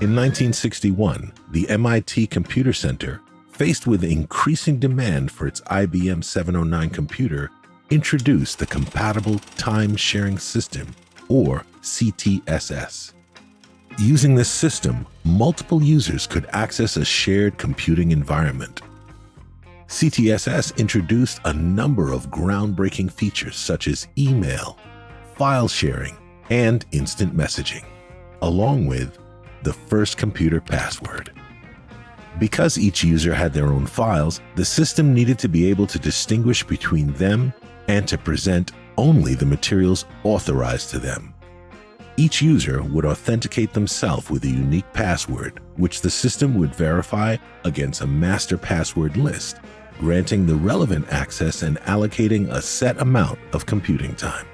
In 1961, the MIT Computer Center, faced with increasing demand for its IBM 709 computer, introduced the Compatible Time Sharing System, or CTSS. Using this system, multiple users could access a shared computing environment. CTSS introduced a number of groundbreaking features such as email, file sharing, and instant messaging, along with the first computer password. Because each user had their own files, the system needed to be able to distinguish between them and to present only the materials authorized to them. Each user would authenticate themselves with a unique password, which the system would verify against a master password list, granting the relevant access and allocating a set amount of computing time.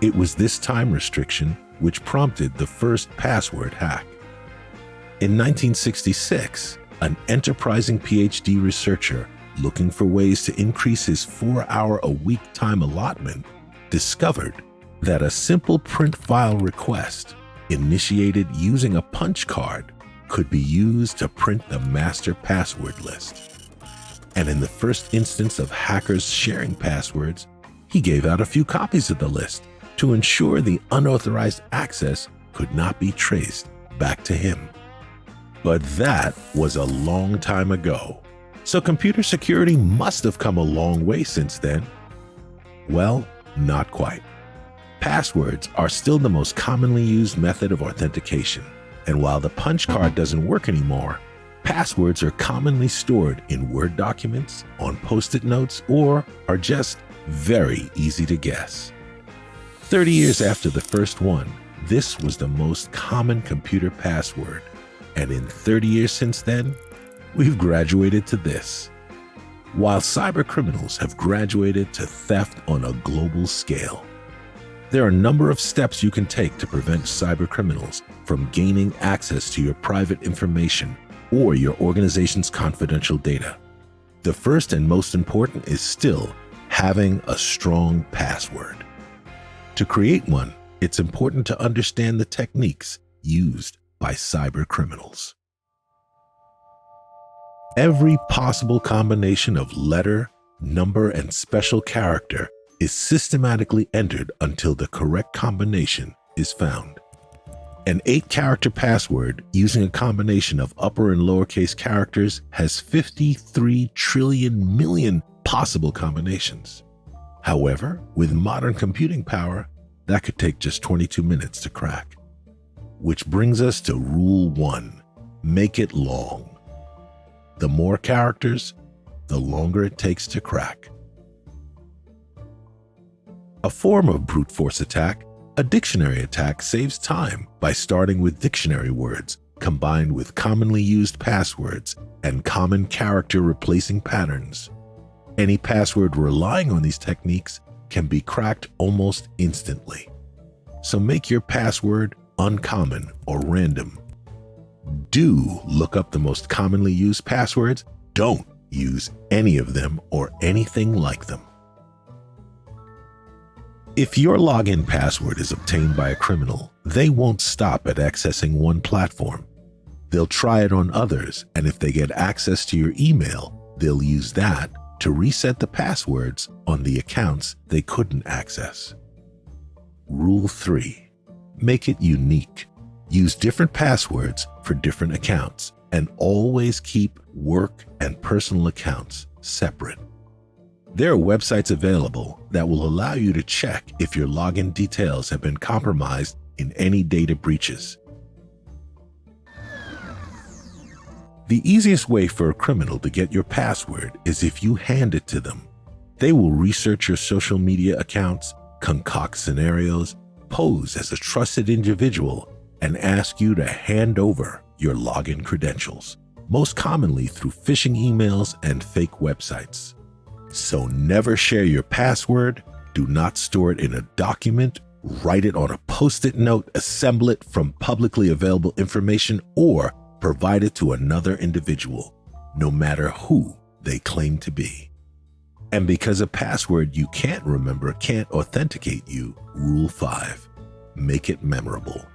It was this time restriction which prompted the first password hack. In 1966, an enterprising PhD researcher looking for ways to increase his 4-hour-a-week time allotment discovered that a simple print file request initiated using a punch card could be used to print the master password list. And in the first instance of hackers sharing passwords, he gave out a few copies of the list to ensure the unauthorized access could not be traced back to him. But that was a long time ago, so computer security must have come a long way since then. Well, not quite. Passwords are still the most commonly used method of authentication, and while the punch card doesn't work anymore, passwords are commonly stored in Word documents, on Post-it notes, or are just very easy to guess. 30 years after the first one, this was the most common computer password. And in 30 years since then, we've graduated to this. While cyber criminals have graduated to theft on a global scale, there are a number of steps you can take to prevent cyber criminals from gaining access to your private information or your organization's confidential data. The first and most important is still having a strong password. To create one, it's important to understand the techniques used by cyber criminals. Every possible combination of letter, number, and special character is systematically entered until the correct combination is found. An 8-character password using a combination of upper and lowercase characters has 53 trillion million possible combinations. However, with modern computing power, that could take just 22 minutes to crack. Which brings us to Rule 1, make it long. The more characters, the longer it takes to crack. A form of brute force attack, a dictionary attack saves time by starting with dictionary words combined with commonly used passwords and common character replacing patterns. Any password relying on these techniques can be cracked almost instantly. So make your password uncommon or random. Do look up the most commonly used passwords. Don't use any of them or anything like them. If your login password is obtained by a criminal, they won't stop at accessing one platform. They'll try it on others, and if they get access to your email, they'll use that to reset the passwords on the accounts they couldn't access. Rule 3. Make it unique. Use different passwords for different accounts, and always keep work and personal accounts separate. There are websites available that will allow you to check if your login details have been compromised in any data breaches. The easiest way for a criminal to get your password is if you hand it to them. They will research your social media accounts, concoct scenarios, pose as a trusted individual, and ask you to hand over your login credentials, most commonly through phishing emails and fake websites. So never share your password, do not store it in a document, write it on a Post-it note, assemble it from publicly available information, or provide it to another individual, no matter who they claim to be. And because a password you can't remember can't authenticate you, Rule 5, make it memorable.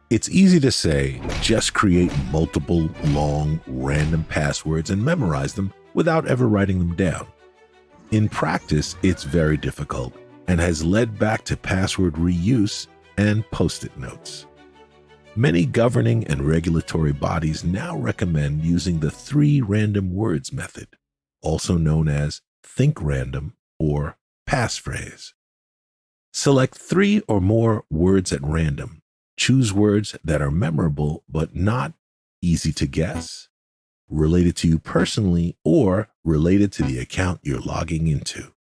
It's easy to say, just create multiple, long, random passwords and memorize them without ever writing them down. In practice, it's very difficult and has led back to password reuse and post-it notes. Many governing and regulatory bodies now recommend using the 3 random words method, also known as think random or passphrase. Select 3 or more words at random. Choose words that are memorable but not easy to guess, related to you personally, or related to the account you're logging into.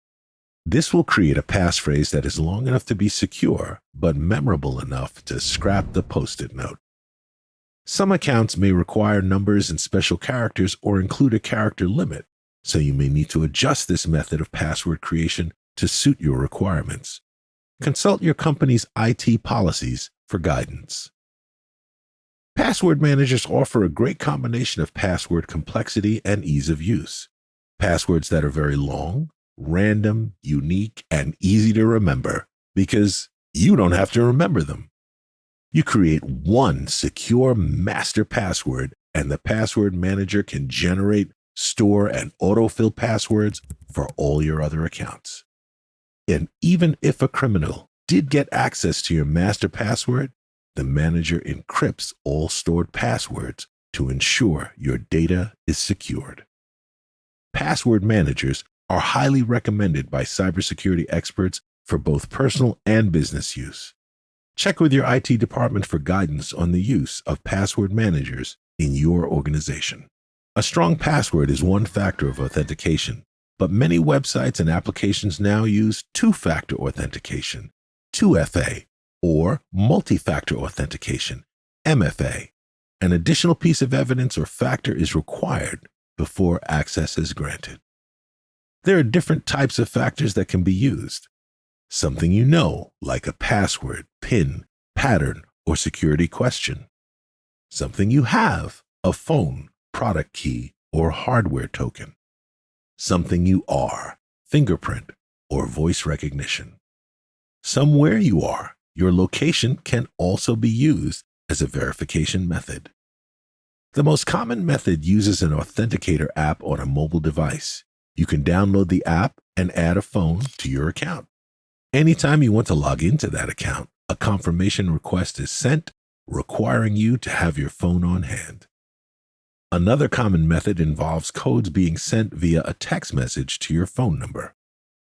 This will create a passphrase that is long enough to be secure, but memorable enough to scrap the post-it note. Some accounts may require numbers and special characters or include a character limit, so you may need to adjust this method of password creation to suit your requirements. Consult your company's IT policies for guidance. Password managers offer a great combination of password complexity and ease of use. Passwords that are very long, random, unique, and easy to remember because you don't have to remember them. You create one secure master password, and the password manager can generate, store, and autofill passwords for all your other accounts. And even if a criminal did get access to your master password, the manager encrypts all stored passwords to ensure your data is secured. Password managers are highly recommended by cybersecurity experts for both personal and business use. Check with your IT department for guidance on the use of password managers in your organization. A strong password is one factor of authentication, but many websites and applications now use two-factor authentication, 2FA, or multi-factor authentication, MFA. An additional piece of evidence or factor is required before access is granted. There are different types of factors that can be used. Something you know, like a password, PIN, pattern, or security question. Something you have, a phone, product key, or hardware token. Something you are, fingerprint, or voice recognition. Somewhere you are, your location can also be used as a verification method. The most common method uses an authenticator app on a mobile device. You can download the app and add a phone to your account. Anytime you want to log into that account, a confirmation request is sent, requiring you to have your phone on hand. Another common method involves codes being sent via a text message to your phone number.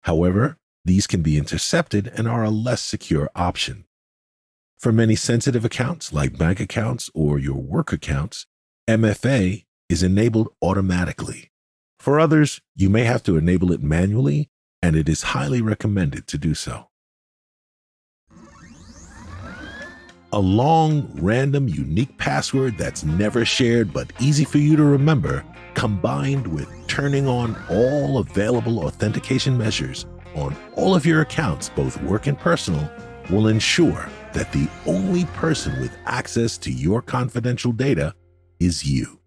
However, these can be intercepted and are a less secure option. For many sensitive accounts like bank accounts or your work accounts, MFA is enabled automatically. For others, you may have to enable it manually, and it is highly recommended to do so. A long, random, unique password that's never shared but easy for you to remember, combined with turning on all available authentication measures on all of your accounts, both work and personal, will ensure that the only person with access to your confidential data is you.